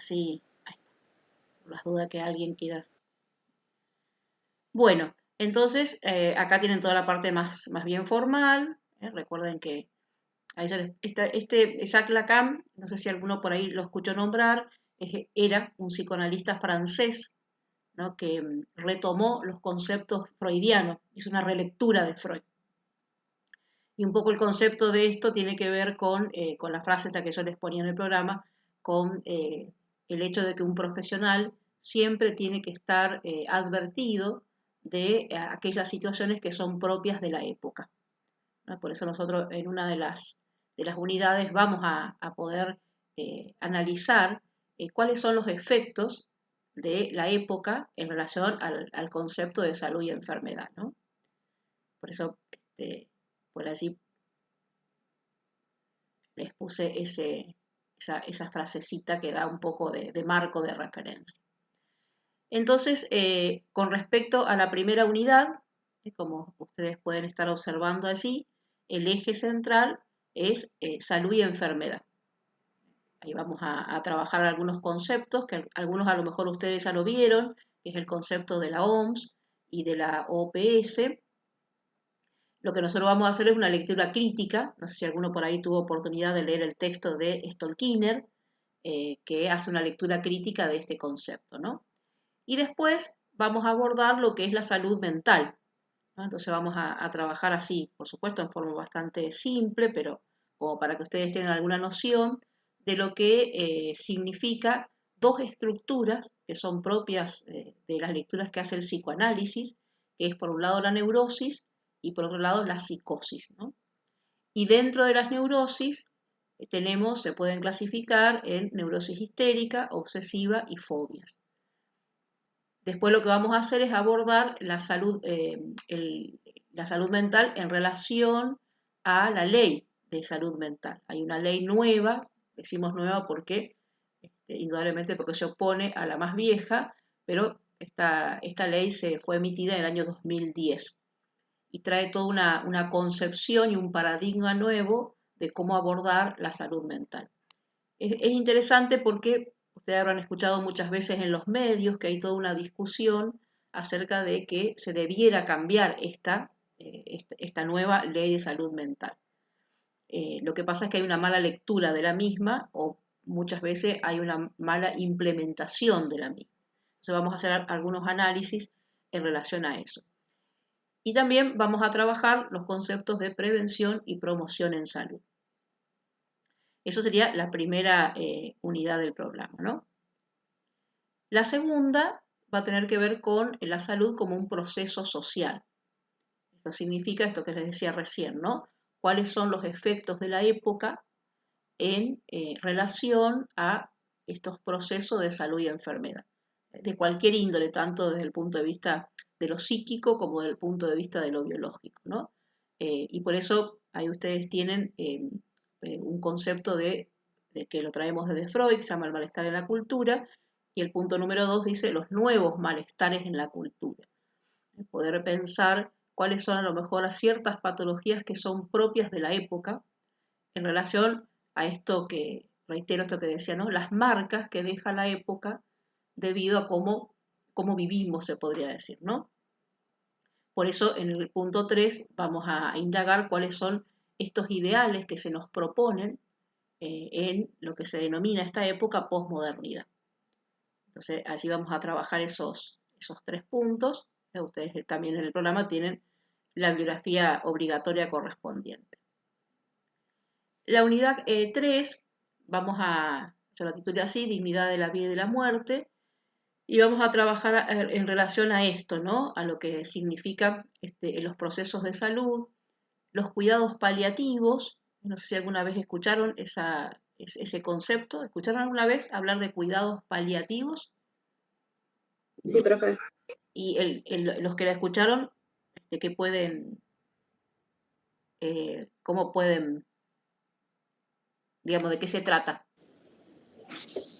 así, por las dudas que alguien quiera. Bueno, entonces acá tienen toda la parte más bien formal. Recuerden que a ellos Jacques Lacan, no sé si alguno por ahí lo escuchó nombrar, era un psicoanalista francés, ¿no? Que retomó los conceptos freudianos, hizo una relectura de Freud. Y un poco el concepto de esto tiene que ver con la frase esta que yo les ponía en el programa, con el hecho de que un profesional siempre tiene que estar advertido de aquellas situaciones que son propias de la época, ¿no? Por eso nosotros en una de las unidades vamos a poder analizar cuáles son los efectos de la época en relación al concepto de salud y enfermedad, ¿no? Por eso, por allí les puse esa frasecita que da un poco de marco de referencia. Entonces, con respecto a la primera unidad, como ustedes pueden estar observando allí, el eje central es salud y enfermedad. Ahí vamos a trabajar algunos conceptos, que algunos a lo mejor ustedes ya lo vieron, que es el concepto de la OMS y de la OPS. Lo que nosotros vamos a hacer es una lectura crítica, no sé si alguno por ahí tuvo oportunidad de leer el texto de Stolkiner, que hace una lectura crítica de este concepto, ¿no? Y después vamos a abordar lo que es la salud mental, ¿no? Entonces vamos a trabajar así, por supuesto, en forma bastante simple, pero como para que ustedes tengan alguna noción de lo que significa dos estructuras que son propias de las lecturas que hace el psicoanálisis, que es por un lado la neurosis y por otro lado la psicosis, ¿no? Y dentro de las neurosis se pueden clasificar en neurosis histérica, obsesiva y fobias. Después lo que vamos a hacer es abordar la salud mental en relación a la ley de salud mental. Hay una ley nueva, decimos nueva porque, indudablemente porque se opone a la más vieja, pero esta ley se fue emitida en el año 2010 y trae toda una concepción y un paradigma nuevo de cómo abordar la salud mental. Es interesante porque ustedes habrán escuchado muchas veces en los medios que hay toda una discusión acerca de que se debiera cambiar esta nueva ley de salud mental. Lo que pasa es que hay una mala lectura de la misma o muchas veces hay una mala implementación de la misma. Entonces vamos a hacer algunos análisis en relación a eso. Y también vamos a trabajar los conceptos de prevención y promoción en salud. Eso sería la primera unidad del programa, ¿no? La segunda va a tener que ver con la salud como un proceso social. Esto significa esto que les decía recién, ¿no? ¿Cuáles son los efectos de la época en relación a estos procesos de salud y enfermedad? De cualquier índole, tanto desde el punto de vista de lo psíquico como desde el punto de vista de lo biológico, ¿no? Y por eso ahí ustedes tienen un concepto de que lo traemos desde Freud, que se llama el malestar en la cultura, y el punto número 2 dice los nuevos malestares en la cultura. Poder pensar cuáles son a lo mejor ciertas patologías que son propias de la época en relación a esto que, reitero esto que decía, ¿no? Las marcas que deja la época debido a cómo vivimos, se podría decir, ¿no? Por eso en el punto 3 vamos a indagar cuáles son estos ideales que se nos proponen en lo que se denomina esta época posmodernidad. Entonces allí vamos a trabajar esos 3 puntos. Ustedes también en el programa tienen la bibliografía obligatoria correspondiente. La unidad 3, yo la titulé así, Dignidad de la vida y de la muerte, y vamos a trabajar en relación a esto, ¿no? A lo que significa los procesos de salud, los cuidados paliativos. No sé si alguna vez escucharon ese concepto. ¿Escucharon alguna vez hablar de cuidados paliativos? Sí, profe. Y los que la escucharon, ¿qué pueden, cómo pueden, digamos, de qué se trata?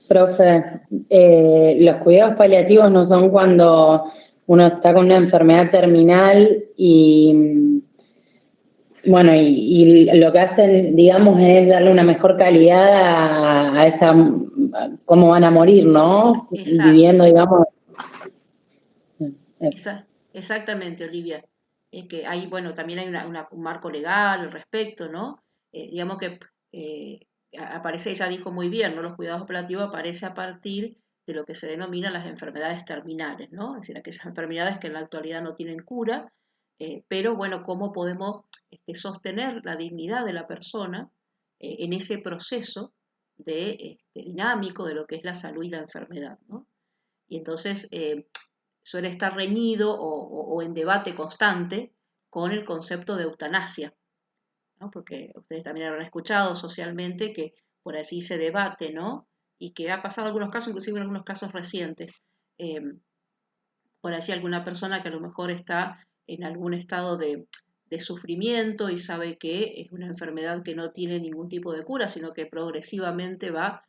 Profe, los cuidados paliativos no son cuando uno está con una enfermedad terminal y bueno, y lo que hacen, digamos, es darle una mejor calidad a esa cómo van a morir, ¿no? Exacto. Viviendo, digamos. Exactamente, Olivia. Es que hay, bueno, también hay un marco legal al respecto, ¿no? Digamos que eh, aparece, ella dijo muy bien, ¿no? Los cuidados paliativos aparece a partir de lo que se denominan las enfermedades terminales, ¿no? Es decir, aquellas enfermedades que en la actualidad no tienen cura, pero bueno, cómo podemos sostener la dignidad de la persona en ese proceso dinámico de lo que es la salud y la enfermedad, ¿no? Y entonces suele estar reñido o en debate constante con el concepto de eutanasia, ¿no? Porque ustedes también habrán escuchado socialmente que por allí se debate, ¿no? Y que ha pasado en algunos casos, inclusive en algunos casos recientes, eh, por allí alguna persona que a lo mejor está en algún estado de sufrimiento y sabe que es una enfermedad que no tiene ningún tipo de cura, sino que progresivamente va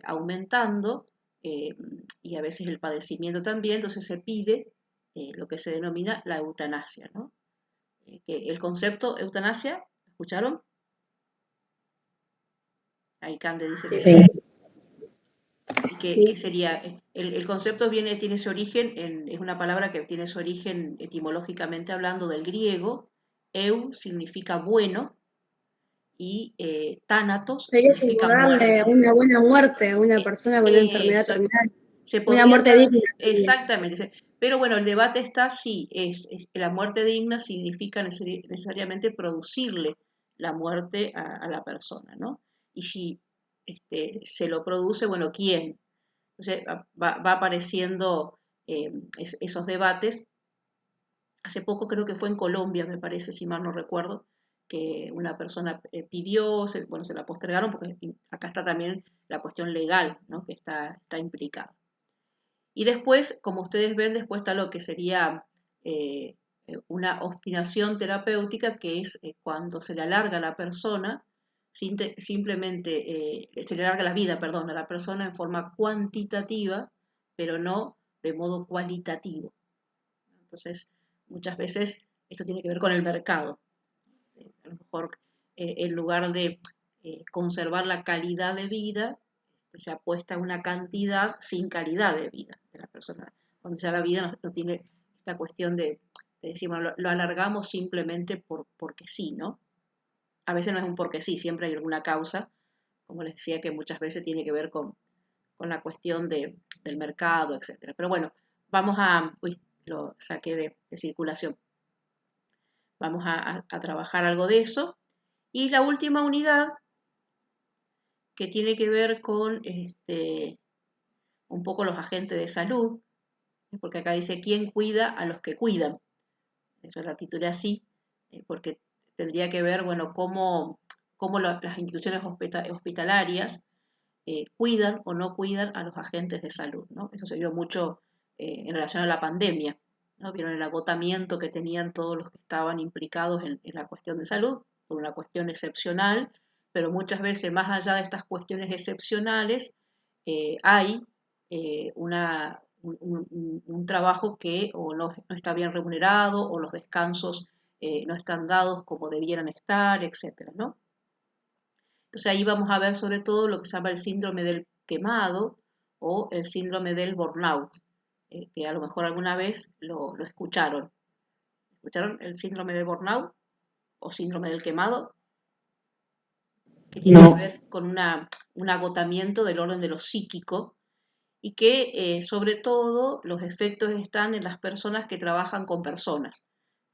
aumentando eh, y a veces el padecimiento también, entonces se pide lo que se denomina la eutanasia, ¿no? Que el concepto eutanasia, ¿escucharon? Ahí Cande dice que Sí. sí. Y que Sí. sería, el concepto tiene su origen, es una palabra que tiene su origen etimológicamente hablando del griego, eu significa bueno y tánatos Sería como significa darle muerte. una buena muerte a una Eh, persona con una enfermedad Eso, terminal. se Una podría muerte estar, digna sería. exactamente, pero bueno, el debate está si es que la muerte digna significa necesariamente producirle la muerte a la persona, ¿no? Y si se lo produce, bueno, ¿quién? Entonces va apareciendo esos debates. Hace poco creo que fue en Colombia, me parece, si mal no recuerdo, que una persona pidió, bueno, se la postergaron porque acá está también la cuestión legal, ¿no? Que está implicada. Y después, como ustedes ven, después está lo que sería eh, una obstinación terapéutica, que es cuando se le alarga a la persona, simplemente se le alarga la vida, perdón, a la persona en forma cuantitativa, pero no de modo cualitativo. Entonces, muchas veces esto tiene que ver con el mercado. A lo mejor en lugar de conservar la calidad de vida, se apuesta a una cantidad sin calidad de vida de la persona. Cuando ya la vida no tiene esta cuestión de decir, bueno, lo alargamos simplemente porque sí, ¿no? A veces no es un porque sí, siempre hay alguna causa, como les decía, que muchas veces tiene que ver con la cuestión del mercado, etcétera. Pero bueno, vamos a, uy, lo saqué de circulación. Vamos a trabajar algo de eso. Y la última unidad, que tiene que ver con un poco los agentes de salud, porque acá dice quién cuida a los que cuidan. Eso la titulé así, porque tendría que ver, bueno, cómo las instituciones hospitalarias cuidan o no cuidan a los agentes de salud, ¿no? Eso se vio mucho en relación a la pandemia, ¿no? Vieron el agotamiento que tenían todos los que estaban implicados en la cuestión de salud, por una cuestión excepcional, pero muchas veces más allá de estas cuestiones excepcionales, hay un trabajo que o no está bien remunerado o los descansos no están dados como debieran estar, etcétera, ¿no? Entonces ahí vamos a ver sobre todo lo que se llama el síndrome del quemado o el síndrome del burnout, que a lo mejor alguna vez lo escucharon. ¿Escucharon el síndrome del burnout o síndrome del quemado? Que tiene que No. ver con un agotamiento del orden de lo psíquico y que sobre todo los efectos están en las personas que trabajan con personas.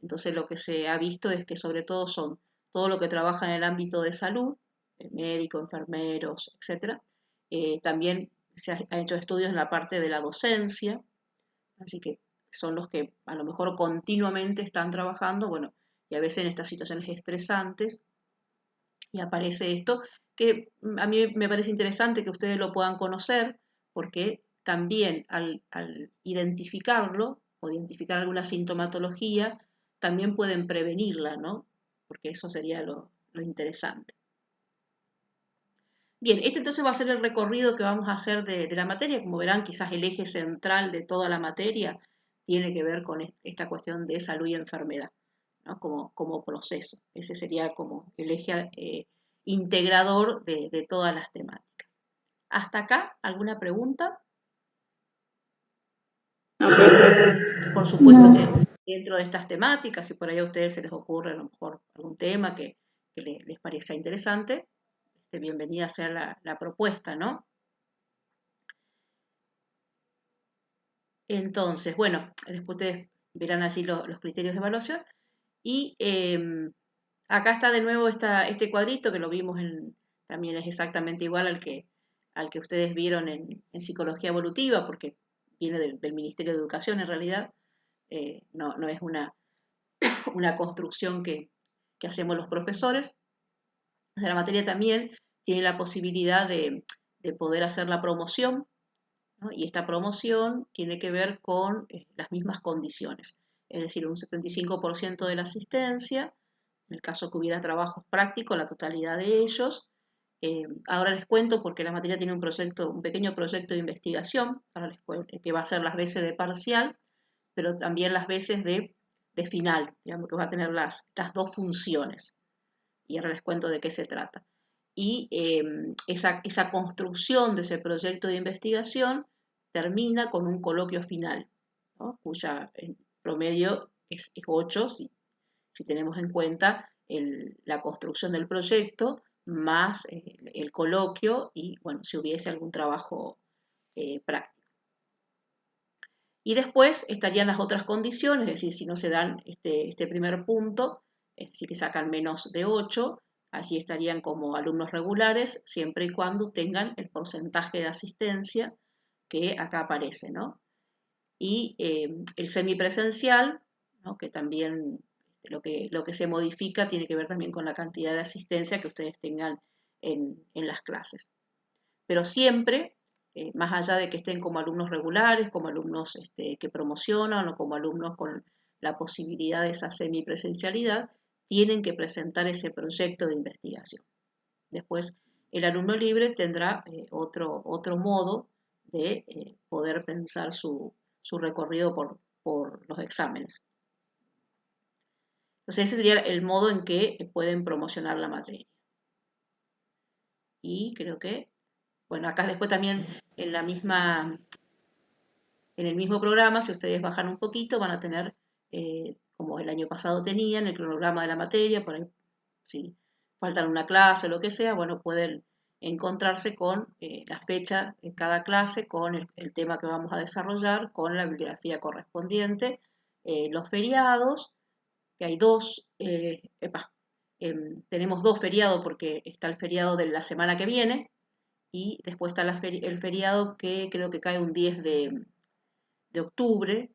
Entonces lo que se ha visto es que sobre todo son todo lo que trabaja en el ámbito de salud, médicos, enfermeros, etcétera. También se han hecho estudios en la parte de la docencia, así que son los que a lo mejor continuamente están trabajando, bueno, y a veces en estas situaciones estresantes, y aparece esto, que a mí me parece interesante que ustedes lo puedan conocer, porque también al identificarlo o identificar alguna sintomatología, también pueden prevenirla, ¿no? Porque eso sería lo interesante. Bien, este entonces va a ser el recorrido que vamos a hacer de la materia. Como verán, quizás el eje central de toda la materia tiene que ver con esta cuestión de salud y enfermedad, ¿no? Como proceso. Ese sería como el eje integrador de todas las temáticas. ¿Hasta acá alguna pregunta? Por supuesto No. que dentro de estas temáticas, si por ahí a ustedes se les ocurre a lo mejor algún tema que les parezca interesante, bienvenida sea la propuesta, ¿no? Entonces, bueno, después ustedes verán allí los criterios de evaluación. Y acá está de nuevo este cuadrito que lo vimos también es exactamente igual al que ustedes vieron en psicología evolutiva, porque viene del Ministerio de Educación en realidad. No es una construcción que hacemos los profesores. O sea, la materia también tiene la posibilidad de poder hacer la promoción, ¿no? Y esta promoción tiene que ver con las mismas condiciones, es decir, un 75% de la asistencia, en el caso que hubiera trabajos prácticos, la totalidad de ellos. Ahora les cuento porque la materia tiene un pequeño proyecto de investigación, que va a ser las veces de parcial, pero también las veces de final, digamos que va a tener las dos funciones. Y ahora les cuento de qué se trata. Y esa construcción de ese proyecto de investigación termina con un coloquio final, ¿no? Cuya promedio es 8, si tenemos en cuenta la construcción del proyecto más el coloquio y, bueno, si hubiese algún trabajo práctico. Y después estarían las otras condiciones, es decir, si no se dan este primer punto, es decir, que sacan menos de 8, allí estarían como alumnos regulares, siempre y cuando tengan el porcentaje de asistencia que acá aparece, ¿no? Y el semipresencial, ¿no? Que también lo que se modifica tiene que ver también con la cantidad de asistencia que ustedes tengan en las clases. Pero siempre, más allá de que estén como alumnos regulares, como alumnos que promocionan o como alumnos con la posibilidad de esa semipresencialidad, tienen que presentar ese proyecto de investigación. Después, el alumno libre tendrá otro modo de poder pensar su recorrido por los exámenes. Entonces, ese sería el modo en que pueden promocionar la materia. Y creo que, bueno, acá después también en el mismo programa, si ustedes bajan un poquito, van a tener, como el año pasado tenían, el cronograma de la materia, por ahí, si faltan una clase o lo que sea, bueno, pueden encontrarse con la fecha en cada clase, con el tema que vamos a desarrollar, con la bibliografía correspondiente, los feriados, que hay tenemos dos feriados porque está el feriado de la semana que viene y después está el feriado que creo que cae un 10 de octubre,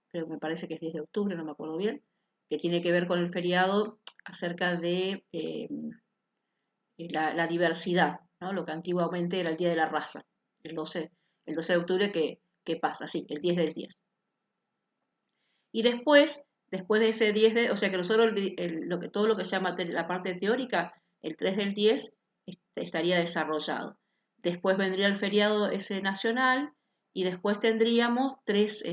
creo que me parece que es 10 de octubre, no me acuerdo bien, que tiene que ver con el feriado acerca de la diversidad, ¿no? Lo que antiguamente era el Día de la Raza, el 12 de octubre que pasa, sí, el 10 del 10. Y después de ese 10 o sea que nosotros todo lo que se llama la parte teórica, el 3 del 10 estaría desarrollado. Después vendría el feriado ese nacional y después tendríamos tres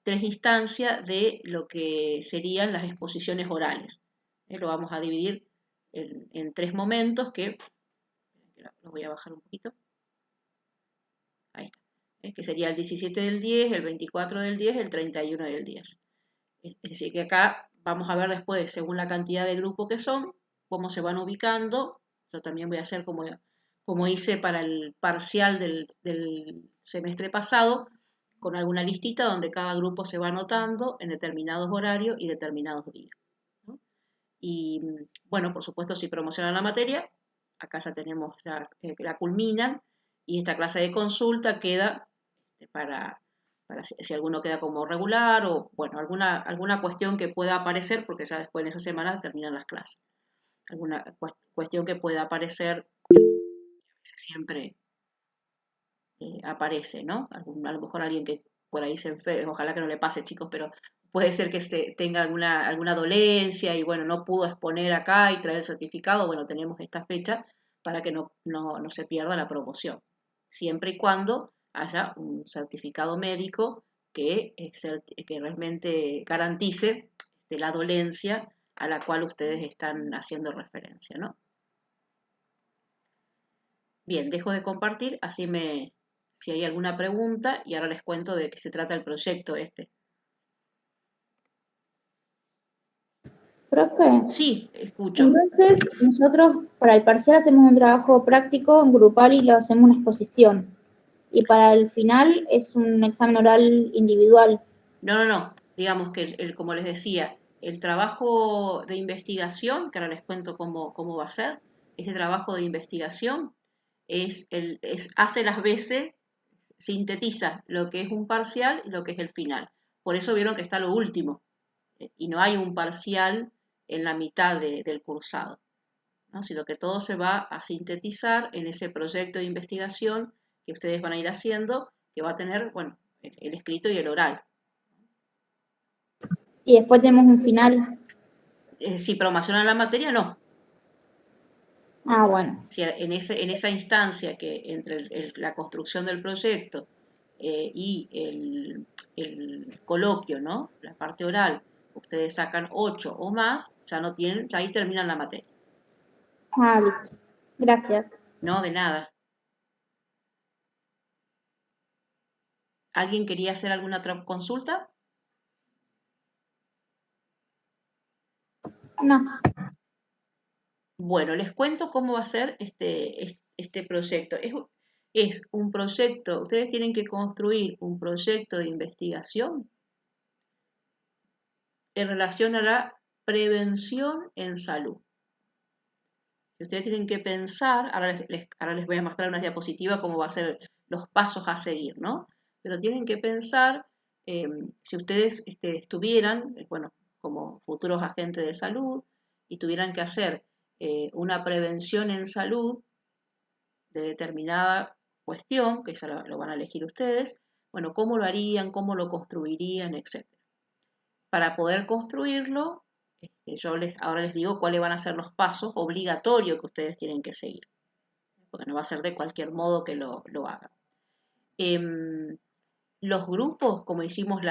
instancias de lo que serían las exposiciones orales. Lo vamos a dividir en tres momentos que lo voy a bajar un poquito. Ahí está. Que sería el 17 del 10, el 24 del 10, el 31 del 10. Es decir, que acá vamos a ver después, según la cantidad de grupos que son, cómo se van ubicando. Yo también voy a hacer como hice para el parcial del semestre pasado, con alguna listita donde cada grupo se va anotando en determinados horarios y determinados días, ¿no? Y bueno, por supuesto, si promocionan la materia, acá ya tenemos la culminan y esta clase de consulta queda para si alguno queda como regular o bueno, alguna cuestión que pueda aparecer, porque ya después en esa semana terminan las clases. Alguna cuestión que pueda aparecer, siempre aparece, ¿no? A lo mejor alguien que por ahí se enferme, ojalá que no le pase, chicos, pero puede ser que tenga alguna dolencia y bueno, no pudo exponer acá y traer el certificado, bueno, tenemos esta fecha para que no se pierda la promoción, siempre y cuando haya un certificado médico que realmente garantice la dolencia a la cual ustedes están haciendo referencia, ¿no? Bien, dejo de compartir, si hay alguna pregunta, y ahora les cuento de qué se trata el proyecto este. Profe, Sí, escucho. entonces nosotros para el parcial hacemos un trabajo práctico en grupal y lo hacemos una exposición. Y para el final es un examen oral individual. No. Digamos que, como les decía, el trabajo de investigación, que ahora les cuento cómo va a ser, ese trabajo de investigación hace las veces, sintetiza lo que es un parcial y lo que es el final. Por eso vieron que está lo último, y no hay un parcial en la mitad del cursado, ¿no? Sino que todo se va a sintetizar en ese proyecto de investigación que ustedes van a ir haciendo, que va a tener, bueno, el escrito y el oral. Y después tenemos un final. Si promocionan la materia, no. Ah, bueno. Si en esa instancia que entre la construcción del proyecto y el coloquio, ¿no? La parte oral, ustedes sacan 8 o más, ya ahí terminan la materia. Ah, listo. Gracias. No, de nada. ¿Alguien quería hacer alguna otra consulta? No. Bueno, les cuento cómo va a ser este proyecto. Es un proyecto, ustedes tienen que construir un proyecto de investigación en relación a la prevención en salud. Si ustedes tienen que pensar, ahora les voy a mostrar una diapositiva cómo va a ser los pasos a seguir, ¿no? Pero tienen que pensar, si ustedes estuvieran, bueno, como futuros agentes de salud y tuvieran que hacer una prevención en salud de determinada cuestión, que eso lo van a elegir ustedes, bueno, cómo lo harían, cómo lo construirían, etc. Para poder construirlo, ahora les digo cuáles van a ser los pasos obligatorios que ustedes tienen que seguir, porque no va a ser de cualquier modo que lo hagan. Los grupos, como hicimos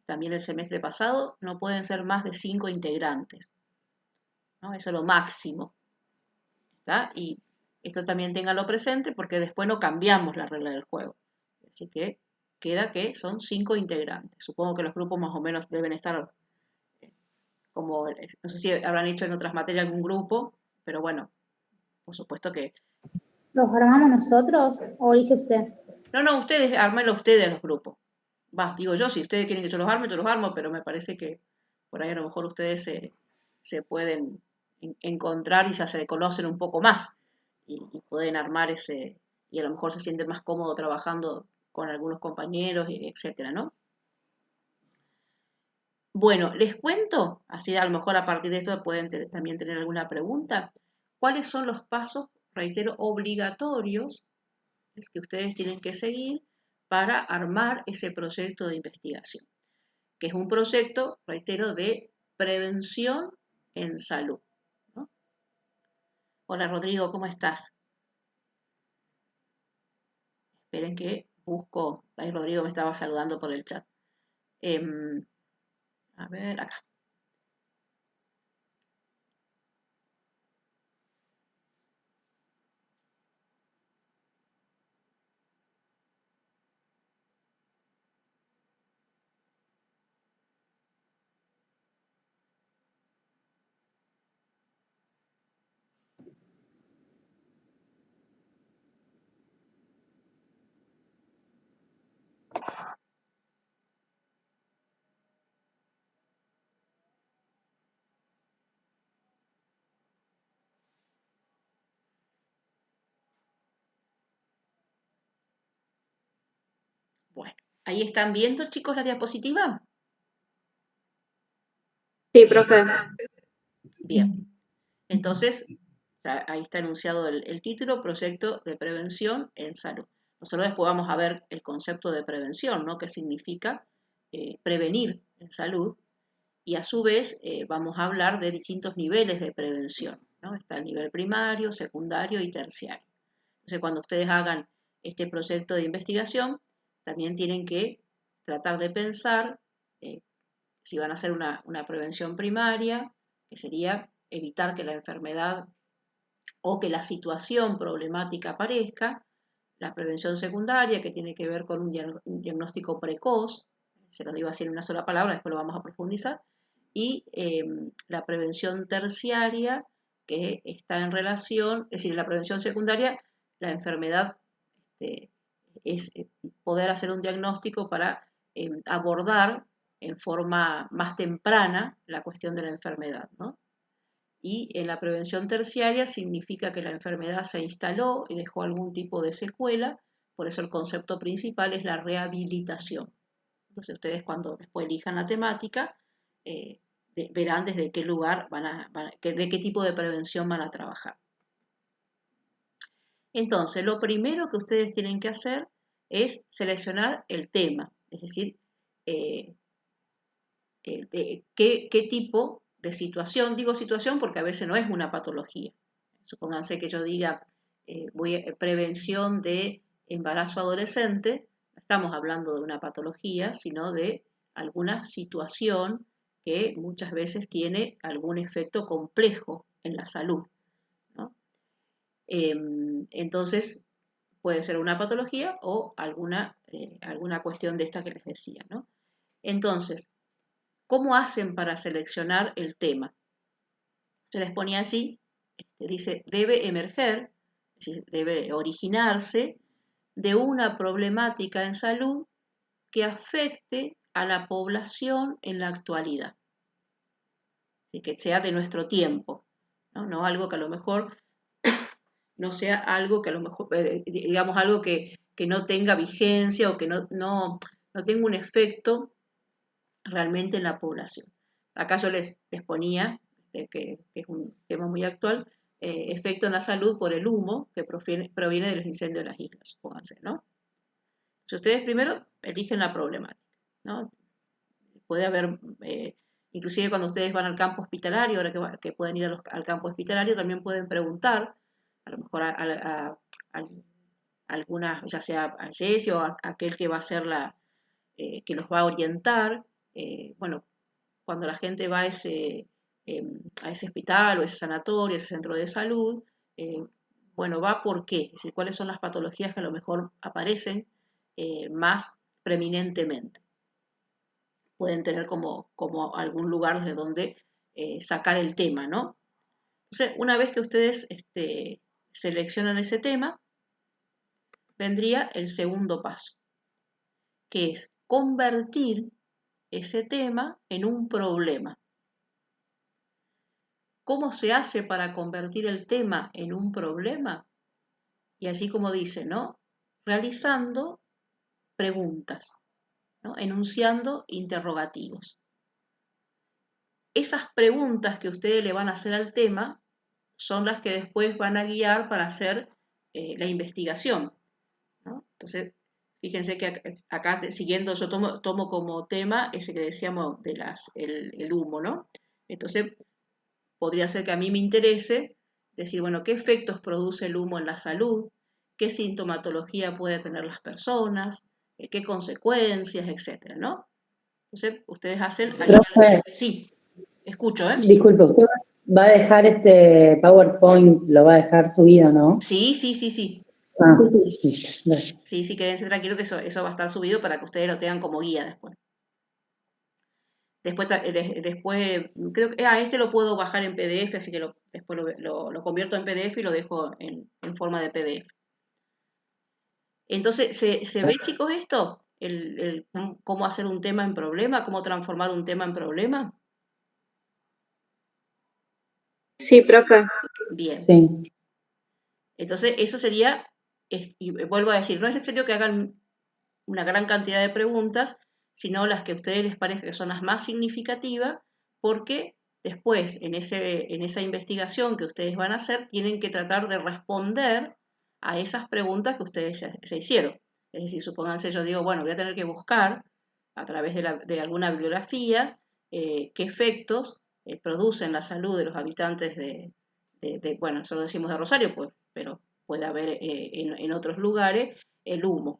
también el semestre pasado, no pueden ser más de 5 integrantes, ¿no? Eso es lo máximo, ¿está? Y esto también ténganlo presente porque después no cambiamos la regla del juego. Así que queda que son 5 integrantes. Supongo que los grupos más o menos deben estar como, no sé si habrán hecho en otras materias algún grupo, pero bueno, por supuesto que... ¿Los armamos nosotros o dice usted? No, ustedes, ármenlo ustedes los grupos. Digo yo, si ustedes quieren que yo los armo, pero me parece que por ahí a lo mejor ustedes se pueden encontrar y ya se conocen un poco más y pueden armar y a lo mejor se sienten más cómodos trabajando con algunos compañeros, etcétera, ¿no? Bueno, les cuento, así a lo mejor a partir de esto pueden también tener alguna pregunta. ¿Cuáles son los pasos, reitero, obligatorios que ustedes tienen que seguir para armar ese proyecto de investigación? Que es un proyecto, reitero, de prevención en salud, ¿no? Hola Rodrigo, ¿cómo estás? Esperen que busco, ahí Rodrigo me estaba saludando por el chat. A ver, acá. Bueno, ¿ahí están viendo, chicos, la diapositiva? Sí, profe. Bien, entonces, ahí está enunciado el título, Proyecto de Prevención en Salud. Nosotros después vamos a ver el concepto de prevención, ¿no? ¿Qué significa prevenir en salud? Y a su vez vamos a hablar de distintos niveles de prevención, ¿no? Está el nivel primario, secundario y terciario. Entonces, cuando ustedes hagan este proyecto de investigación, también tienen que tratar de pensar eh, si van a hacer una prevención primaria, que sería evitar que la enfermedad o que la situación problemática aparezca, la prevención secundaria, que tiene que ver con un diagnóstico precoz, se lo digo así en una sola palabra, después lo vamos a profundizar, y la prevención terciaria, que está en relación, es decir, la prevención secundaria, la enfermedad es poder hacer un diagnóstico para abordar en forma más temprana la cuestión de la enfermedad, ¿no? Y en la prevención terciaria significa que la enfermedad se instaló y dejó algún tipo de secuela, por eso el concepto principal es la rehabilitación. Entonces ustedes cuando después elijan la temática, verán desde qué lugar de qué tipo de prevención van a trabajar. Entonces, lo primero que ustedes tienen que hacer es seleccionar el tema, es decir, qué tipo de situación. Digo situación porque a veces no es una patología. Supónganse que yo diga prevención de embarazo adolescente, no estamos hablando de una patología, sino de alguna situación que muchas veces tiene algún efecto complejo en la salud, ¿no? Entonces, puede ser una patología o alguna cuestión de esta que les decía, ¿no? Entonces, ¿cómo hacen para seleccionar el tema? Se les ponía así, dice, debe emerger, es decir, debe originarse de una problemática en salud que afecte a la población en la actualidad, y que sea de nuestro tiempo, ¿no? No algo que a lo mejor no sea algo que a lo mejor, digamos, algo que no tenga vigencia o que no tenga un efecto realmente en la población. Acá yo les ponía, que es un tema muy actual, efecto en la salud por el humo que proviene de los incendios de las islas, supónganse, ¿no? Si ustedes primero eligen la problemática, ¿no? Puede haber, inclusive cuando ustedes van al campo hospitalario, ahora que pueden ir al campo hospitalario, también pueden preguntar, a lo mejor a alguna, ya sea a Jessie o a aquel que va a ser que los va a orientar, bueno, cuando la gente va a ese hospital o ese sanatorio, ese centro de salud, bueno, va por qué, es decir, cuáles son las patologías que a lo mejor aparecen más preeminentemente. Pueden tener como algún lugar desde donde sacar el tema, ¿no? Entonces, una vez que ustedes seleccionan ese tema, vendría el segundo paso, que es convertir ese tema en un problema. ¿Cómo se hace para convertir el tema en un problema? Y así como dice, ¿no? Realizando preguntas, ¿no? Enunciando interrogativos. Esas preguntas que ustedes le van a hacer al tema son las que después van a guiar para hacer la investigación, ¿no? Entonces, fíjense que acá siguiendo, yo tomo como tema ese que decíamos de el humo, ¿no? Entonces, podría ser que a mí me interese decir, bueno, ¿qué efectos produce el humo en la salud? ¿Qué sintomatología puede tener las personas? ¿Qué consecuencias, etcétera, ¿no? Entonces, ustedes hacen... Profe, Sí, escucho, ¿eh? disculpe, usted va a dejar este PowerPoint, lo va a dejar subido, ¿no? Sí. Ah, sí, gracias. Sí, quédense tranquilos que eso va a estar subido para que ustedes lo tengan como guía después. Después creo que este lo puedo bajar en PDF, así que después lo convierto en PDF y lo dejo en forma de PDF. Entonces, ¿se ve, chicos, esto? Cómo hacer un tema en problema, cómo transformar un tema en problema. Sí, profe. Bien. Sí. Entonces, eso sería, y vuelvo a decir, no es necesario que hagan una gran cantidad de preguntas, sino las que a ustedes les parezca que son las más significativas, porque después, en esa investigación que ustedes van a hacer, tienen que tratar de responder a esas preguntas que ustedes se hicieron. Es decir, supónganse, yo digo, bueno, voy a tener que buscar a través de alguna bibliografía qué efectos producen la salud de los habitantes bueno, nosotros decimos de Rosario, pues, pero puede haber en otros lugares el humo,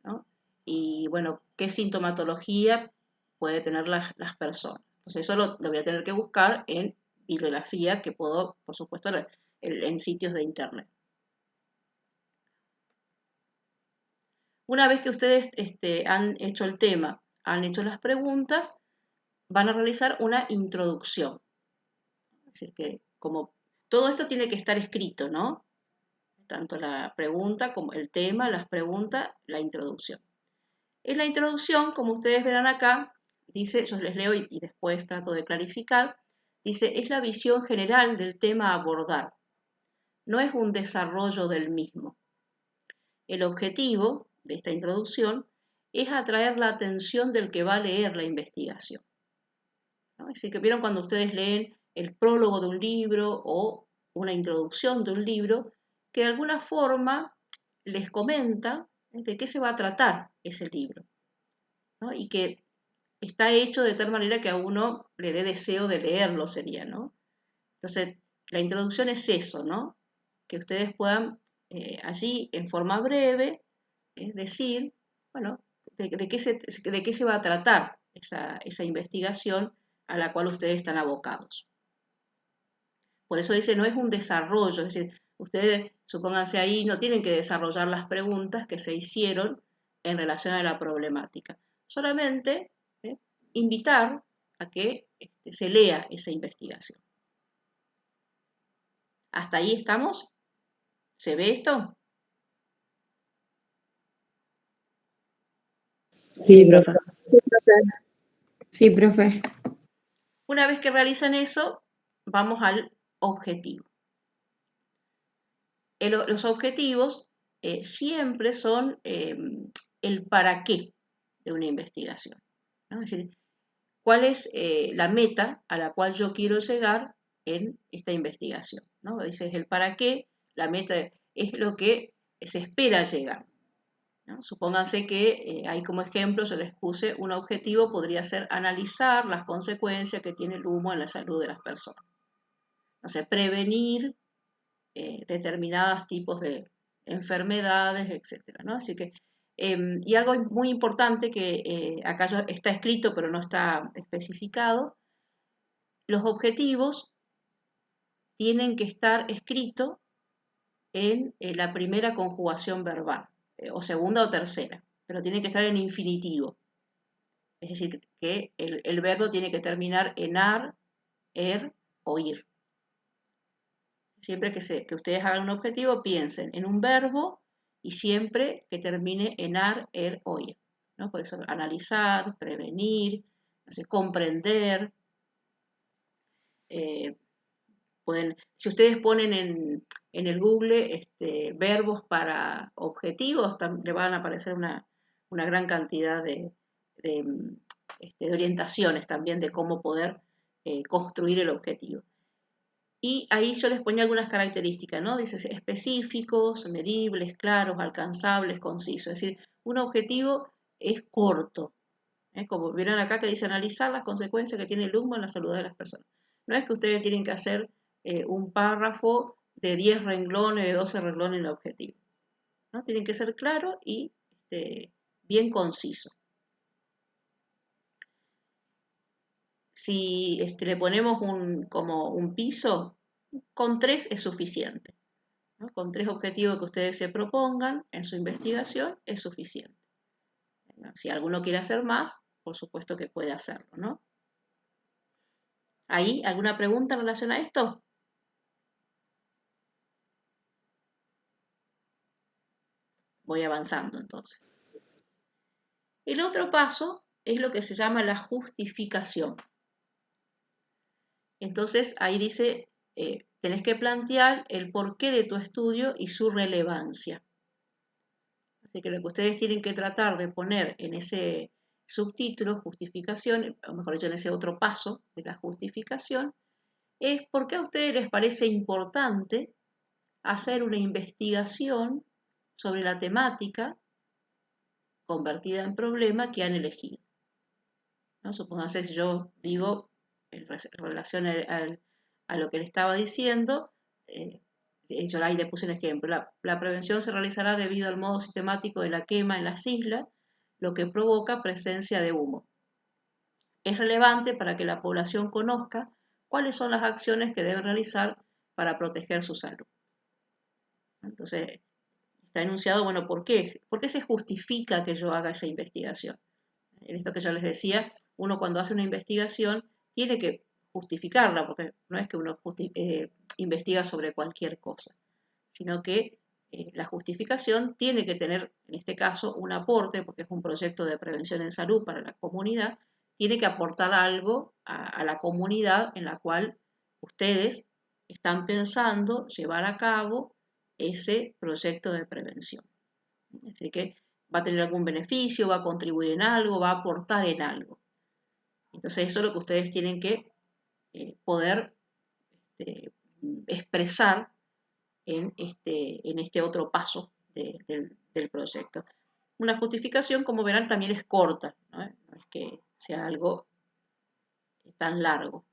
¿no? Y bueno, qué sintomatología puede tener las personas. Entonces eso lo voy a tener que buscar en bibliografía que puedo, por supuesto, en sitios de internet. Una vez que ustedes han hecho el tema, han hecho las preguntas, van a realizar una introducción. Es decir, que como todo esto tiene que estar escrito, ¿no? Tanto la pregunta como el tema, las preguntas, la introducción. En la introducción, como ustedes verán acá, dice, yo les leo y después trato de clarificar, dice, es la visión general del tema a abordar. No es un desarrollo del mismo. El objetivo de esta introducción es atraer la atención del que va a leer la investigación, ¿no? Es decir, que vieron cuando ustedes leen el prólogo de un libro o una introducción de un libro, que de alguna forma les comenta de qué se va a tratar ese libro, ¿no? Y que está hecho de tal manera que a uno le dé deseo de leerlo, sería, ¿no? Entonces, la introducción es eso, ¿no? Que ustedes puedan allí, en forma breve, decir, bueno, de qué se va a tratar esa investigación a la cual ustedes están abocados. Por eso dice, no es un desarrollo, es decir, ustedes, supónganse ahí, no tienen que desarrollar las preguntas que se hicieron en relación a la problemática. Solamente invitar a que se lea esa investigación. ¿Hasta ahí estamos? ¿Se ve esto? Sí, profe. Sí, profe. Una vez que realizan eso, vamos al objetivo. Los objetivos siempre son el para qué de una investigación, ¿no? Es decir, cuál es la meta a la cual yo quiero llegar en esta investigación, ¿no? Dice el para qué, la meta es lo que se espera llegar, ¿no? Supónganse que ahí como ejemplo yo les puse un objetivo, podría ser analizar las consecuencias que tiene el humo en la salud de las personas. O sea, prevenir determinados tipos de enfermedades, etcétera, ¿no? Así que, y algo muy importante que acá está escrito pero no está especificado, los objetivos tienen que estar escritos en la primera conjugación verbal, o segunda o tercera, pero tiene que estar en infinitivo. Es decir, que el verbo tiene que terminar en ar, er o ir. Siempre que ustedes hagan un objetivo, piensen en un verbo y siempre que termine en ar, er o ir, ¿no? Por eso analizar, prevenir, no sé, comprender. Si ustedes ponen en el Google verbos para objetivos, le van a aparecer una gran cantidad de orientaciones también de cómo poder construir el objetivo. Y ahí yo les ponía algunas características, ¿no? Dice específicos, medibles, claros, alcanzables, concisos. Es decir, un objetivo es corto, ¿eh? Como vieron acá que dice analizar las consecuencias que tiene el humo en la salud de las personas. No es que ustedes tienen que hacer un párrafo de 10 renglones, de 12 renglones en el objetivo, ¿no? Tienen que ser claros y bien concisos. Si le ponemos como un piso, con 3 es suficiente, ¿no? Con 3 objetivos que ustedes se propongan en su investigación es suficiente. Si alguno quiere hacer más, por supuesto que puede hacerlo, ¿no? ¿Hay alguna pregunta en relación a esto? Voy avanzando entonces. El otro paso es lo que se llama la justificación. Entonces ahí dice, tenés que plantear el porqué de tu estudio y su relevancia. Así que lo que ustedes tienen que tratar de poner en ese subtítulo, justificación, o mejor dicho, en ese otro paso de la justificación, es por qué a ustedes les parece importante hacer una investigación sobre la temática convertida en problema que han elegido, ¿no? Supónganse si yo digo, en relación a lo que le estaba diciendo, yo ahí le puse un ejemplo, la prevención se realizará debido al modo sistemático de la quema en las islas, lo que provoca presencia de humo. Es relevante para que la población conozca cuáles son las acciones que deben realizar para proteger su salud. Entonces, está enunciado, bueno, ¿por qué? ¿Por qué se justifica que yo haga esa investigación? En esto que yo les decía, uno cuando hace una investigación tiene que justificarla, porque no es que uno investiga sobre cualquier cosa, sino que la justificación tiene que tener, en este caso, un aporte, porque es un proyecto de prevención en salud para la comunidad, tiene que aportar algo a la comunidad en la cual ustedes están pensando llevar a cabo ese proyecto de prevención. Así que va a tener algún beneficio, va a contribuir en algo, va a aportar en algo. Entonces eso es lo que ustedes tienen que poder expresar en este otro paso del proyecto. Una justificación, como verán, también es corta, ¿no? No es que sea algo tan largo.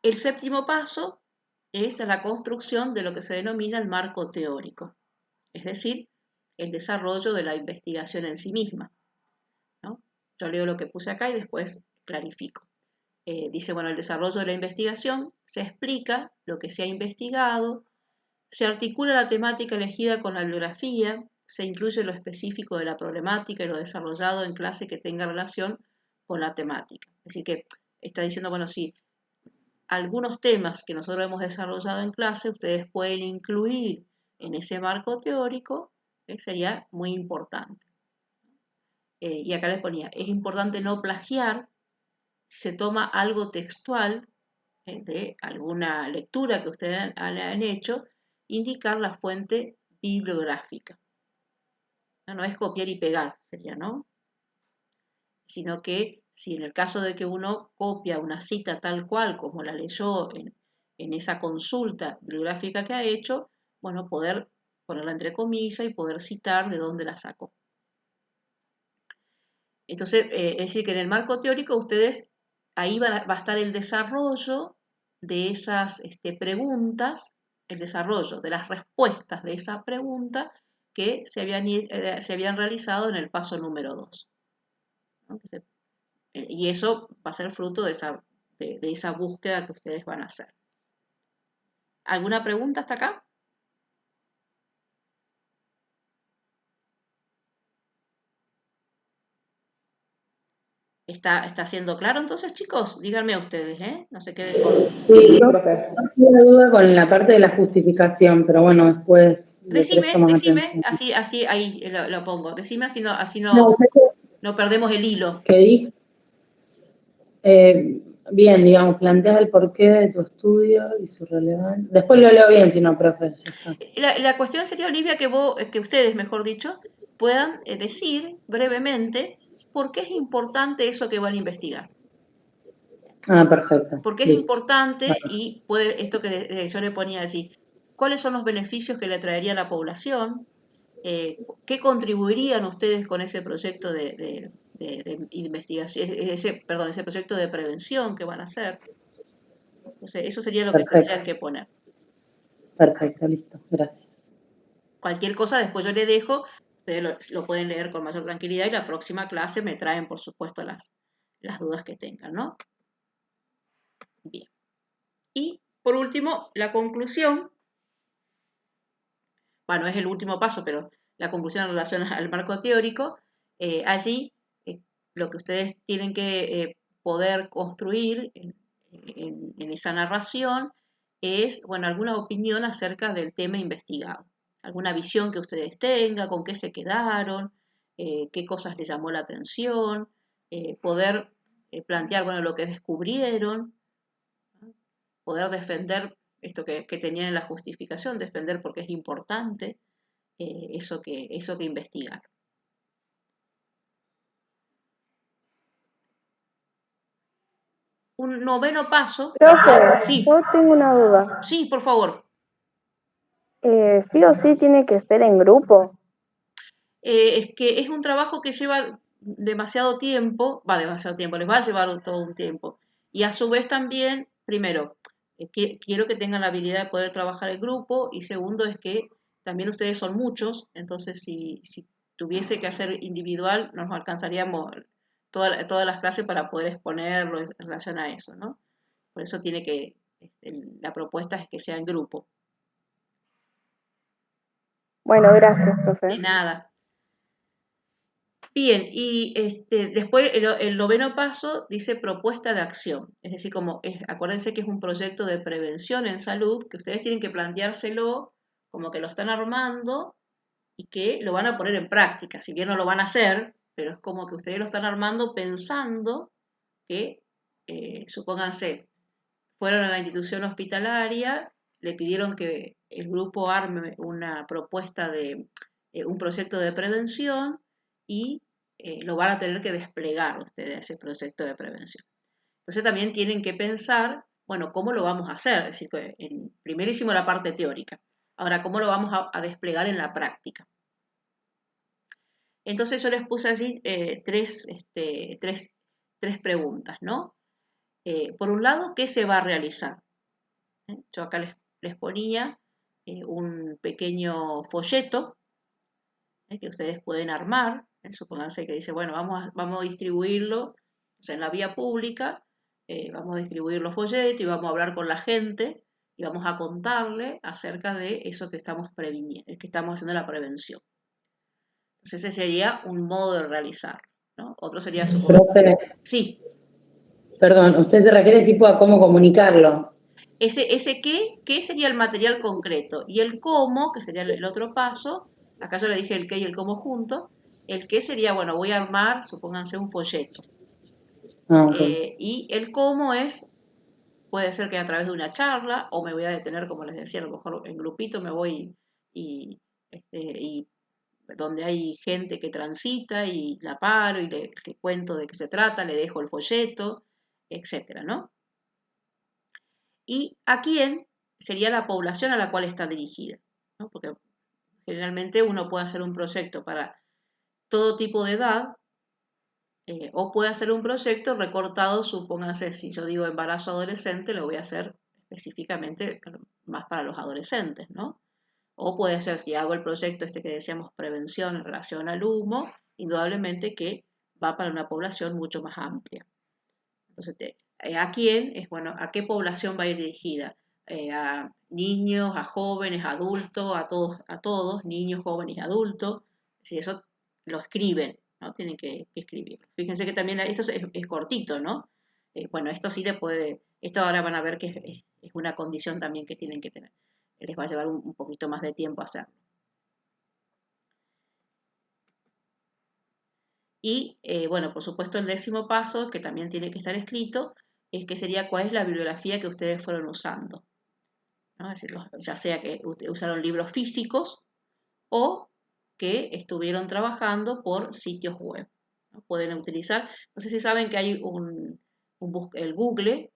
El séptimo paso es la construcción de lo que se denomina el marco teórico, es decir, el desarrollo de la investigación en sí misma, ¿no? Yo leo lo que puse acá y después clarifico. Dice, bueno, el desarrollo de la investigación se explica lo que se ha investigado, se articula la temática elegida con la bibliografía, se incluye lo específico de la problemática y lo desarrollado en clase que tenga relación con la temática. Es decir, que está diciendo, bueno, sí, algunos temas que nosotros hemos desarrollado en clase, ustedes pueden incluir en ese marco teórico, sería muy importante. Y acá les ponía, es importante no plagiar, si se toma algo textual de alguna lectura que ustedes han hecho, indicar la fuente bibliográfica. No es copiar y pegar, sería, ¿no? Sino que si en el caso de que uno copia una cita tal cual como la leyó en esa consulta bibliográfica que ha hecho, bueno, poder ponerla entre comillas y poder citar de dónde la sacó. Entonces, es decir, que en el marco teórico ustedes, ahí va a estar el desarrollo de esas preguntas, el desarrollo de las respuestas de esa pregunta que se habían realizado en el paso número 2. ¿No? Entonces, y eso va a ser fruto de esa búsqueda que ustedes van a hacer. ¿Alguna pregunta hasta acá? ¿Está siendo claro entonces, chicos? Díganme ustedes, ¿eh? No se queden con... Sí, profe. No tengo duda con la parte de la justificación, pero bueno, después le presto más Decime, atención. así ahí lo pongo. Decime así No, no perdemos el hilo. ¿qué dije? Bien, digamos, planteas el porqué de tu estudio y su relevancia. Después lo leo bien, si no, profe, ya está. La cuestión sería, Olivia, que ustedes, mejor dicho, puedan decir brevemente por qué es importante eso que van a investigar. Ah, perfecto. Porque es Listo. importante Vale. y puede, esto que yo le ponía allí, ¿cuáles son los beneficios que le traería a la población? ¿Qué contribuirían ustedes con ese proyecto de investigación, ese proyecto de prevención que van a hacer? Entonces, eso sería lo que tendrían que poner. Perfecto, listo, gracias. Cualquier cosa después yo le dejo, ustedes lo pueden leer con mayor tranquilidad y la próxima clase me traen, por supuesto, las dudas que tengan, ¿no? Bien. Y, por último, la conclusión. Bueno, es el último paso, pero la conclusión en relación al marco teórico, allí lo que ustedes tienen que poder construir en esa narración es, bueno, alguna opinión acerca del tema investigado, alguna visión que ustedes tengan, con qué se quedaron, qué cosas les llamó la atención, poder plantear, bueno, lo que descubrieron, ¿no? Poder defender esto que tenían en la justificación, defender porque es importante eso que investigar. Un noveno paso. Profe, Sí, yo tengo una duda. sí, por favor. ¿Sí o sí tiene que ser en grupo? Es que es un trabajo que lleva demasiado tiempo, les va a llevar todo un tiempo. Y a su vez también, primero, quiero que tengan la habilidad de poder trabajar en grupo y segundo es que también ustedes son muchos, entonces si tuviese que hacer individual, nos alcanzaríamos todas las clases para poder exponerlo en relación a eso, ¿no? Por eso tiene que la propuesta es que sea en grupo. Bueno, gracias, profe. De nada. Bien, y después el noveno paso dice propuesta de acción. Es decir, acuérdense que es un proyecto de prevención en salud, que ustedes tienen que planteárselo como que lo están armando y que lo van a poner en práctica. Si bien no lo van a hacer, pero es como que ustedes lo están armando pensando que, supónganse, fueron a la institución hospitalaria, le pidieron que el grupo arme una propuesta de un proyecto de prevención y lo van a tener que desplegar ustedes ese proyecto de prevención. Entonces también tienen que pensar, bueno, ¿cómo lo vamos a hacer? Es decir, que primero hicimos la parte teórica, ahora, ¿cómo lo vamos a desplegar en la práctica? Entonces yo les puse allí tres preguntas, ¿no? Por un lado, ¿qué se va a realizar? Yo acá les ponía un pequeño folleto que ustedes pueden armar. Supónganse que dice, bueno, vamos a distribuirlo, o sea, en la vía pública, vamos a distribuir los folletos y vamos a hablar con la gente y vamos a contarle acerca de eso que estamos previniendo, que estamos haciendo la prevención. Entonces ese sería un modo de realizarlo, ¿no? Otro sería, supónganse. Profe, Sí. perdón, usted se refiere tipo a cómo comunicarlo. Ese qué sería el material concreto, y el cómo, que sería el otro paso. Acá yo le dije el qué y el cómo juntos. El qué sería, bueno, voy a armar, supónganse, un folleto. Okay. Y el cómo puede ser que a través de una charla, o me voy a detener, como les decía, a lo mejor en grupito me voy y donde hay gente que transita y la paro y le cuento de qué se trata, le dejo el folleto, etcétera, ¿no? Y a quién sería la población a la cual está dirigida, ¿no? Porque generalmente uno puede hacer un proyecto para todo tipo de edad, o puede hacer un proyecto recortado, supónganse, si yo digo embarazo adolescente, lo voy a hacer específicamente más para los adolescentes, ¿no? O puede ser, si hago el proyecto que decíamos prevención en relación al humo, indudablemente que va para una población mucho más amplia. Entonces, ¿a quién? Bueno, ¿a qué población va a ir dirigida? A niños, a jóvenes, a adultos, a todos, niños, jóvenes y adultos. Si eso lo escriben, ¿no? Tienen que escribirlo. Fíjense que también esto es cortito, ¿no? Bueno, esto sí esto ahora van a ver que es una condición también que tienen que tener. Les va a llevar un poquito más de tiempo hacerlo. Y bueno, por supuesto el décimo paso, que también tiene que estar escrito, es que sería cuál es la bibliografía que ustedes fueron usando, ¿no? Es decir, ya sea que usaron libros físicos o que estuvieron trabajando por sitios web, ¿no? Pueden utilizar, no sé si saben que hay el Google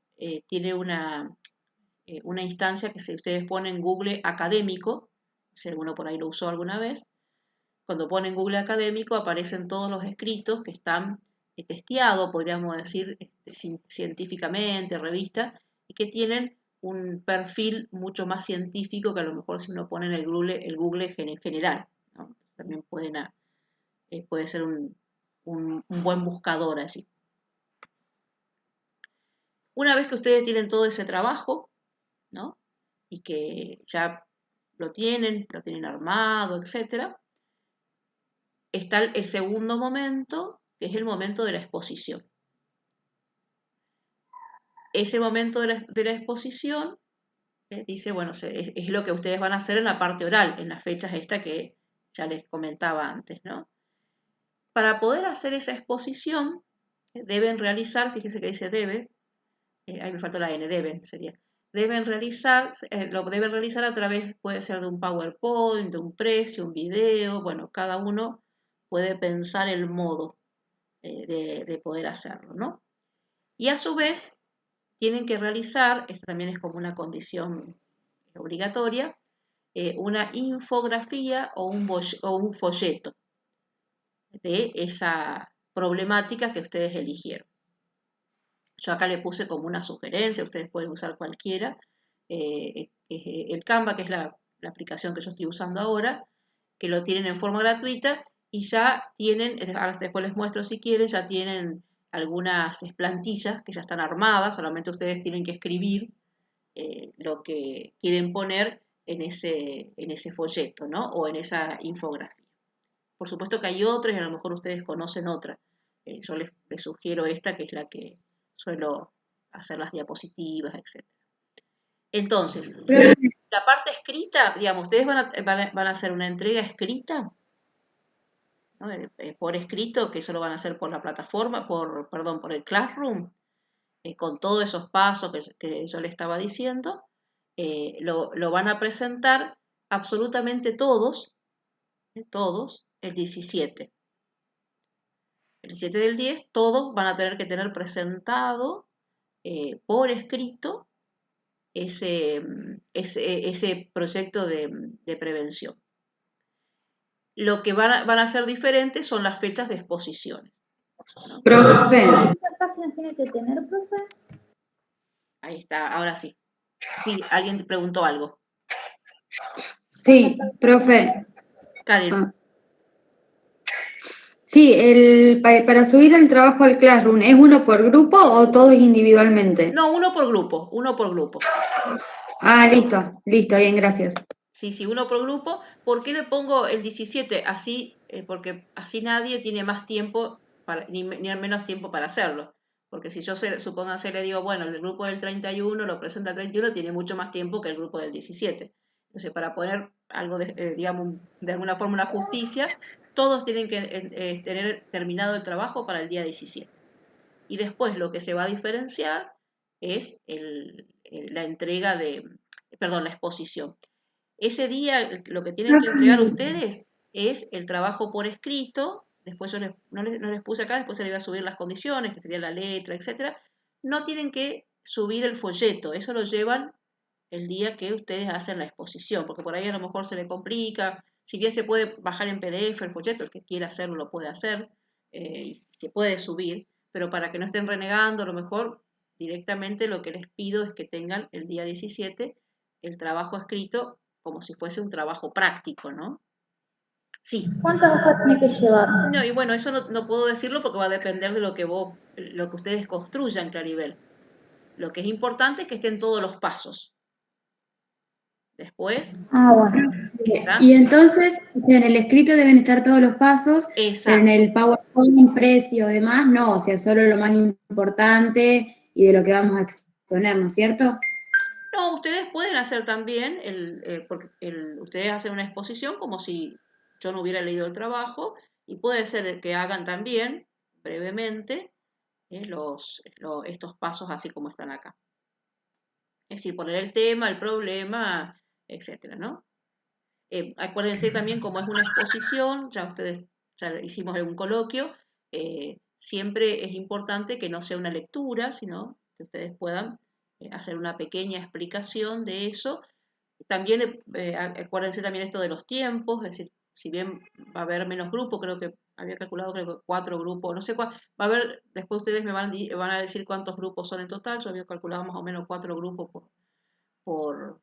tiene una instancia que si ustedes ponen Google académico, si alguno por ahí lo usó alguna vez, cuando ponen Google académico aparecen todos los escritos que están testeados, podríamos decir, científicamente, revistas, y que tienen un perfil mucho más científico que a lo mejor si uno pone en el Google en general, ¿no? También puede ser un buen buscador así. Una vez que ustedes tienen todo ese trabajo, ¿no? Y que ya lo tienen armado, etcétera, está el segundo momento, que es el momento de la exposición. Ese momento de la exposición dice, bueno, es lo que ustedes van a hacer en la parte oral, en las fechas que ya les comentaba antes, ¿no? Para poder hacer esa exposición, deben realizar, fíjese que dice debe, ahí me faltó la N, sería. Lo deben realizar a través, puede ser de un PowerPoint, de un precio, un video, bueno, cada uno puede pensar el modo de poder hacerlo, ¿no? Y a su vez tienen que realizar, esto también es como una condición obligatoria, una infografía o un folleto de esa problemática que ustedes eligieron. Yo acá le puse como una sugerencia, ustedes pueden usar cualquiera, el Canva, que es la aplicación que yo estoy usando ahora, que lo tienen en forma gratuita y ya tienen, ahora después les muestro si quieren, ya tienen algunas plantillas que ya están armadas, solamente ustedes tienen que escribir lo que quieren poner en ese folleto, ¿no? O en esa infografía. Por supuesto que hay otras y a lo mejor ustedes conocen otras. Yo les sugiero esta, que es la que suelo hacer las diapositivas, etc. Entonces, Profe, la parte escrita, digamos, ustedes van a hacer una entrega escrita, ¿no? Por escrito, que eso lo van a hacer por la plataforma, por el Classroom, con todos esos pasos que yo le estaba diciendo, lo van a presentar absolutamente todos el 17. El 17 del 10, todos van a tener que tener presentado por escrito ese proyecto de prevención. Lo que van a ser diferentes son las fechas de exposiciones, ¿no? profe, ¿Cuántas páginas tiene que tener, profe? Ahí está, ahora sí. Sí, alguien preguntó algo. sí, profe. Karen, Ah, sí, para subir el trabajo al Classroom, ¿es uno por grupo o todos individualmente? no, uno por grupo, uno por grupo. Ah, listo, bien, gracias. Sí, uno por grupo. ¿Por qué le pongo el 17? Así, porque así nadie tiene más tiempo, ni menos tiempo para hacerlo. Porque si yo, supóngase, le digo, bueno, el grupo del 31 lo presenta el 31, tiene mucho más tiempo que el grupo del 17. Entonces, para poner algo, digamos, de alguna forma una justicia, todos tienen que tener terminado el trabajo para el día 17. Y después lo que se va a diferenciar es la entrega la exposición. Ese día lo que tienen que entregar ustedes es el trabajo por escrito. Después yo no les puse acá, después se les va a subir las condiciones, que sería la letra, etc. No tienen que subir el folleto, eso lo llevan el día que ustedes hacen la exposición, porque por ahí a lo mejor se le complica. Si bien se puede bajar en PDF el folleto, el que quiera hacerlo lo puede hacer, y se puede subir, pero para que no estén renegando, a lo mejor directamente lo que les pido es que tengan el día 17 el trabajo escrito como si fuese un trabajo práctico, ¿no? Sí. ¿Cuántas hojas tiene que llevar? No, y bueno, eso no puedo decirlo porque va a depender de lo que ustedes construyan, Claribel. Lo que es importante es que estén todos los pasos. Después, Ah, bueno. ¿está? Y entonces, o sea, en el escrito deben estar todos los pasos, pero en Exacto. el PowerPoint, precio, demás, no, o sea, solo lo más importante y de lo que vamos a exponer, ¿no es cierto? No, ustedes pueden hacer también, porque ustedes hacen una exposición como si yo no hubiera leído el trabajo, y puede ser que hagan también, brevemente, estos pasos así como están acá. Es decir, poner el tema, el problema, etcétera, ¿no? Acuérdense también, como es una exposición, ya hicimos un coloquio, siempre es importante que no sea una lectura, sino que ustedes puedan hacer una pequeña explicación de eso. También acuérdense también esto de los tiempos, es decir, si bien va a haber menos grupos, creo que había calculado creo que 4 grupos, no sé cuál, va a haber, después ustedes me van a decir cuántos grupos son en total, yo había calculado más o menos 4 grupos por,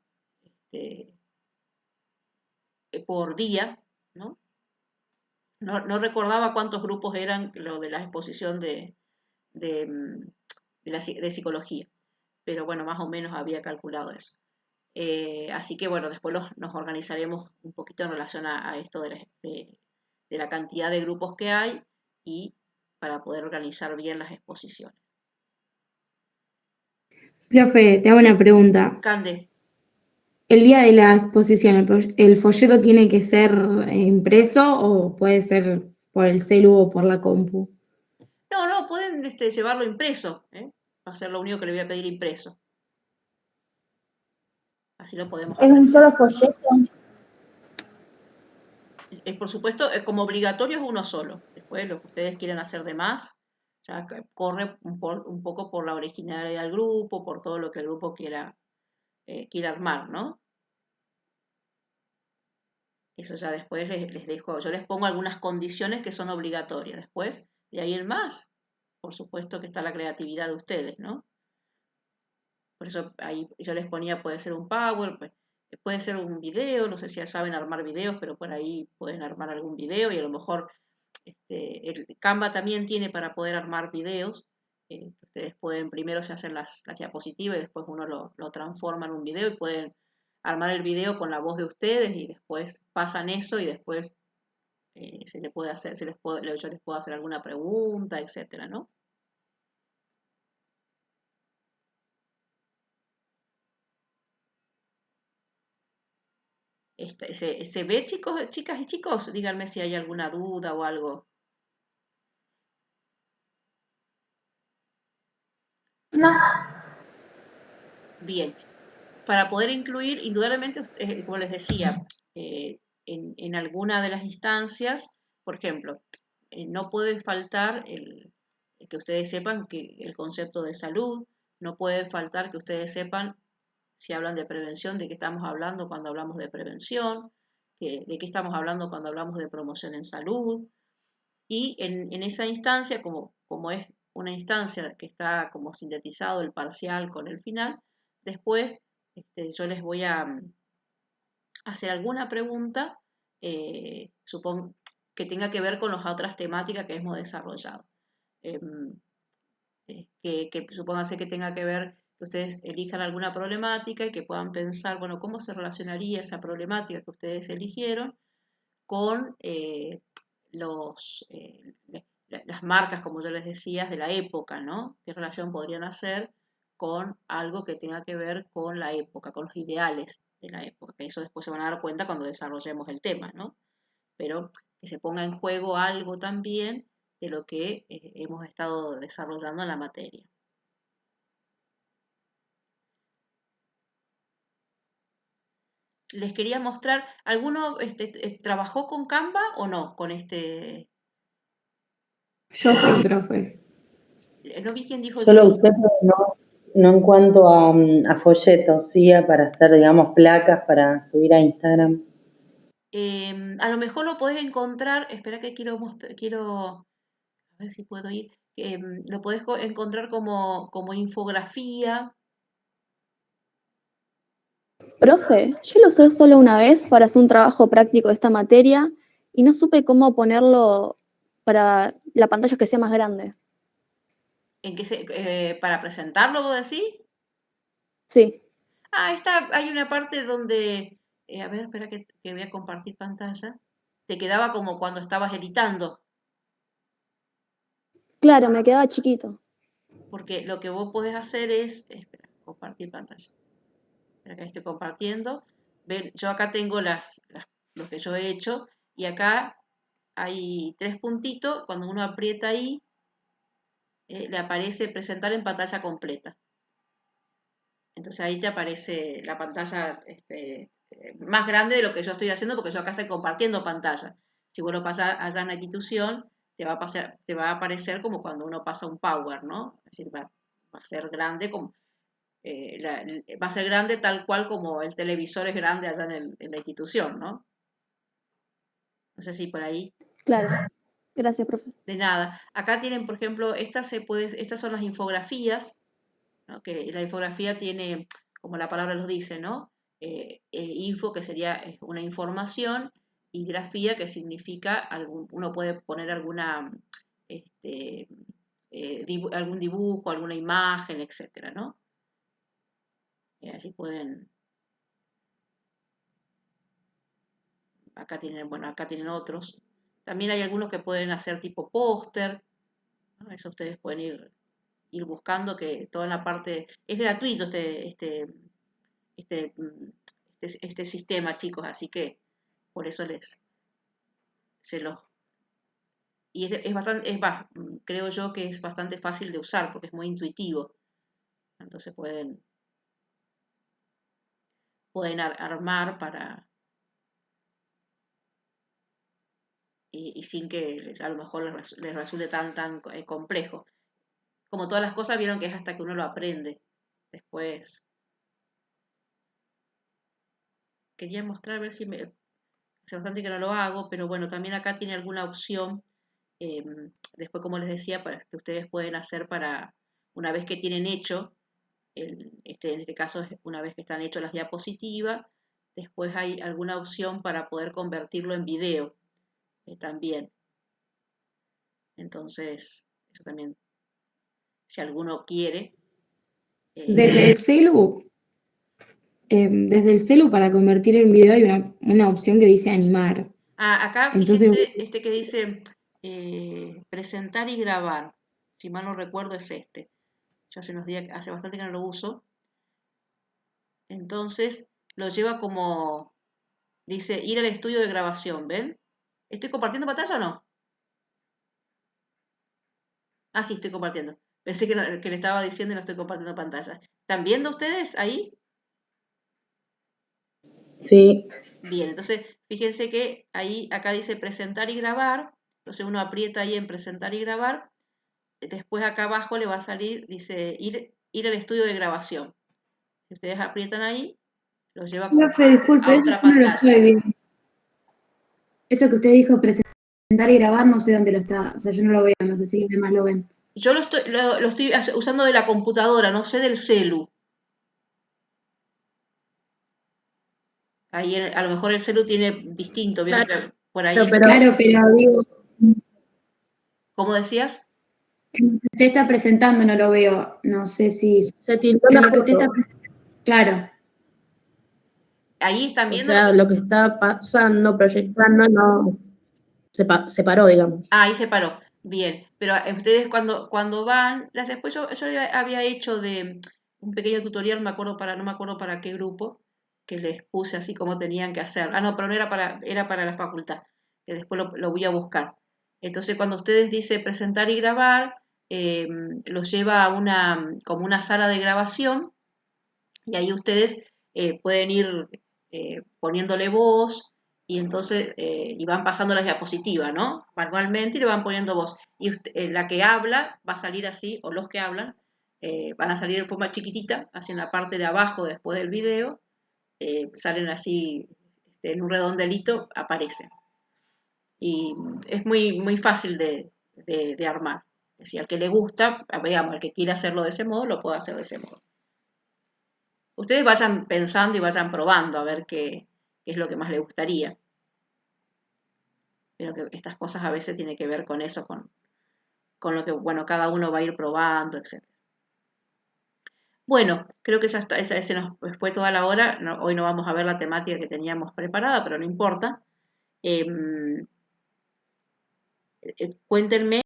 este, por día, ¿no? No recordaba cuántos grupos eran lo de la exposición de, de psicología, pero bueno, más o menos había calculado eso. Así que bueno, después nos organizaremos un poquito en relación a esto de la cantidad de grupos que hay y para poder organizar bien las exposiciones. Profe, te hago Sí, una pregunta. Cande. ¿El día de la exposición, el folleto tiene que ser impreso o puede ser por el celu o por la compu? No, pueden llevarlo impreso, ¿eh? Va a ser lo único que le voy a pedir impreso. Así lo podemos ¿Es hacer. un solo folleto? Por supuesto, como obligatorio es uno solo. Después, lo que ustedes quieran hacer de más, ya corre un poco por la originalidad del grupo, por todo lo que el grupo quiera armar, ¿no? Eso ya después les dejo, yo les pongo algunas condiciones que son obligatorias. Después, de ahí en más, por supuesto que está la creatividad de ustedes, ¿no? Por eso ahí yo les ponía, puede ser un PowerPoint, puede ser un video, no sé si ya saben armar videos, pero por ahí pueden armar algún video y a lo mejor el Canva también tiene para poder armar videos, que ustedes pueden, primero se hacen las diapositivas y después uno lo transforma en un video y pueden armar el video con la voz de ustedes y después pasan eso y después se le puede hacer, yo les puedo hacer alguna pregunta, etcétera, ¿no? ¿Se ve, chicos, chicas y chicos? Díganme si hay alguna duda o algo. No, Bien. Para poder incluir, indudablemente, como les decía, en alguna de las instancias, por ejemplo, no puede faltar el que ustedes sepan que el concepto de salud, no puede faltar que ustedes sepan si hablan de prevención, de qué estamos hablando cuando hablamos de prevención, de qué estamos hablando cuando hablamos de promoción en salud. Y en esa instancia, como es una instancia que está como sintetizado el parcial con el final, después yo les voy a hacer alguna pregunta, supongo que tenga que ver con las otras temáticas que hemos desarrollado. Em, que supóngase que tenga que ver, que ustedes elijan alguna problemática y que puedan pensar, bueno, ¿cómo se relacionaría esa problemática que ustedes eligieron con las marcas, como yo les decía, de la época, ¿no? ¿Qué relación podrían hacer con algo que tenga que ver con la época, con los ideales de la época? Que eso después se van a dar cuenta cuando desarrollemos el tema, ¿no? Pero que se ponga en juego algo también de lo que hemos estado desarrollando en la materia. Les quería mostrar, ¿alguno trabajó con Canva o no? Con Yo sí, profe. no vi quién dijo Yo lo yo. usé, pero no en cuanto a folletos, sí, para hacer, digamos, placas para subir a Instagram. A lo mejor lo podés encontrar, espera que quiero, a ver si puedo ir, lo podés encontrar como infografía. Profe, yo lo usé solo una vez para hacer un trabajo práctico de esta materia y no supe cómo ponerlo para la pantalla que sea más grande. Para presentarlo, vos decís. Sí, Hay una parte donde, a ver, espera que voy a compartir pantalla. Te quedaba como cuando estabas editando, claro, me quedaba chiquito. porque lo que vos podés hacer es, espera, compartir pantalla. Espera que estoy compartiendo. Ven, yo acá tengo lo que yo he hecho y acá hay 3 puntitos. Cuando uno aprieta ahí, le aparece presentar en pantalla completa. Entonces ahí te aparece la pantalla más grande de lo que yo estoy haciendo porque yo acá estoy compartiendo pantalla. Si vos lo pasas allá en la institución, te va a aparecer como cuando uno pasa un Power, ¿no? Es decir, va a ser grande como, va a ser grande tal cual como el televisor es grande allá en la institución, ¿no? No sé si por ahí. Claro. Gracias, profe. De nada. Acá tienen, por ejemplo, estas son las infografías, ¿no? Que la infografía tiene, como la palabra los dice, ¿no? Info, que sería una información, y grafía, que significa, uno puede poner este, algún dibujo, alguna imagen, etcétera, ¿no? Así pueden, acá tienen otros. También hay algunos que pueden hacer tipo póster, ¿no? Eso ustedes pueden ir buscando, que toda la parte, es gratuito este, mm, este sistema, chicos, así que por eso se los, y es bastante, creo yo que es bastante fácil de usar porque es muy intuitivo, entonces pueden armar y sin que a lo mejor les resulte tan complejo. Como todas las cosas, vieron que es hasta que uno lo aprende. Después, quería mostrar, a ver si hace bastante que no lo hago, pero bueno, también acá tiene alguna opción. eh, Después, como les decía, para que ustedes pueden hacer para una vez que tienen hecho, en este caso, una vez que están hechas las diapositivas, después hay alguna opción para poder convertirlo en video también. Entonces, eso también si alguno quiere. Desde el celu para convertir en video hay una opción que dice animar. Acá Entonces, fíjense este que dice presentar y grabar. Si mal no recuerdo es este. Yo hace bastante que no lo uso. Entonces lo lleva como, dice, ir al estudio de grabación, ¿ven? ¿Estoy compartiendo pantalla o no? Ah, sí, estoy compartiendo. Pensé que le estaba diciendo y no estoy compartiendo pantalla. ¿Están viendo ustedes ahí? Sí. Bien, entonces fíjense que acá dice presentar y grabar. Entonces uno aprieta ahí en presentar y grabar. Después acá abajo le va a salir, dice ir al estudio de grabación. Si ustedes aprietan ahí, los lleva como profe, disculpe, a eso otra sí no lo pantalla. estoy viendo. Eso que usted dijo, presentar y grabar, no sé dónde lo está. O sea, yo no lo veo, no sé si los demás lo ven. Yo lo estoy usando de la computadora, no sé del celu. Ahí a lo mejor el celu tiene distinto, vieron que por ahí. Claro, pero digo, ¿Cómo decías? en lo que usted está presentando no lo veo. No sé si. Se tildó En la lo que usted está foto. presentando. Claro. Ahí están O viendo sea, lo que está pasando, proyectando, no se paró, digamos. ahí se paró. Bien, pero ustedes cuando van, después yo había hecho de un pequeño tutorial, no me acuerdo para qué grupo, que les puse así como tenían que hacer. Ah, no, pero no era para la facultad, que después lo voy a buscar. Entonces, cuando ustedes dicen presentar y grabar, los lleva a como una sala de grabación, y ahí ustedes pueden ir poniéndole voz y entonces y van pasando las diapositivas, ¿no? Manualmente y le van poniendo voz. Y la que habla va a salir así, o los que hablan, van a salir de forma chiquitita, así en la parte de abajo después del video, salen así en un redondelito, aparecen. Y es muy, muy fácil de armar. Es decir, al que le gusta, digamos, al que quiera hacerlo de ese modo, lo puede hacer de ese modo. Ustedes vayan pensando y vayan probando a ver qué es lo que más les gustaría. Pero que estas cosas a veces tienen que ver con eso, con lo que, bueno, cada uno va a ir probando, etc. Bueno, creo que ya está, se nos fue toda la hora. Hoy no vamos a ver la temática que teníamos preparada, pero no importa. Cuéntenme